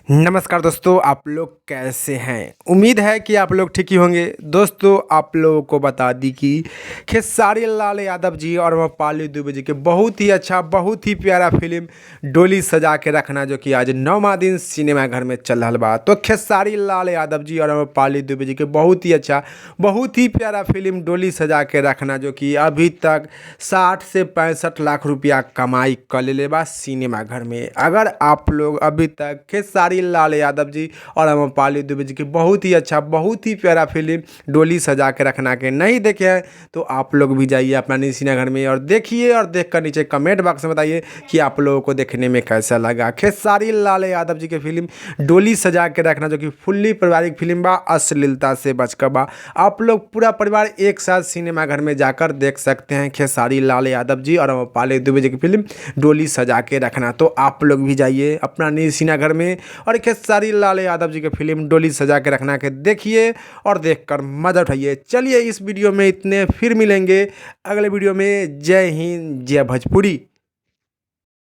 नमस्कार दोस्तों, आप लोग कैसे हैं। उम्मीद है कि आप लोग ठीक ही होंगे। दोस्तों, आप लोगों को बता दी कि खेसारी लाल यादव जी और अम्रपाली दुबे जी के बहुत ही अच्छा, बहुत ही प्यारा फिल्म डोली सजा के रखना, जो कि आज 9वां दिन सिनेमा घर में चल रहा बा। तो खेसारी लाल यादव जी और अम्रपाली दुबे जी के बहुत ही अच्छा, बहुत ही प्यारा फिल्म डोली सजा के रखना, जो कि अभी तक 60 से 65 लाख रुपया कमाई कर ले बा सिनेमा घर में। अगर आप लोग अभी तक खेसारी लाल यादव जी और अम्रपाली दुबे जी की बहुत ही अच्छा, बहुत ही प्यारा फिल्म डोली सजा के रखना के नहीं देखे हैं, तो आप लोग भी जाइए अपना निजी सिनेमा घर में और देखिए, और देखकर नीचे कमेंट बॉक्स में बताइए कि आप लोगों को देखने में कैसा लगा खेसारी लाल यादव जी की फिल्म डोली सजा के रखना, जो कि फुल्ली पारिवारिक फिल्म बा, अश्लीलता से बचकर बा। आप लोग पूरा परिवार एक साथ सिनेमा घर में जाकर देख सकते हैं खेसारी लाल यादव जी और अम्रपाली दुबे जी की फिल्म डोली सजा के रखना। तो आप लोग भी जाइए अपना निजी सिनेमा घर में और खेसारी लाल यादव जी की फिल्म डोली सजा के रखना के देखिए और देखकर मजा उठाइए। चलिए इस वीडियो में इतने, फिर मिलेंगे अगले वीडियो में। जय हिंद, जय भोजपुरी।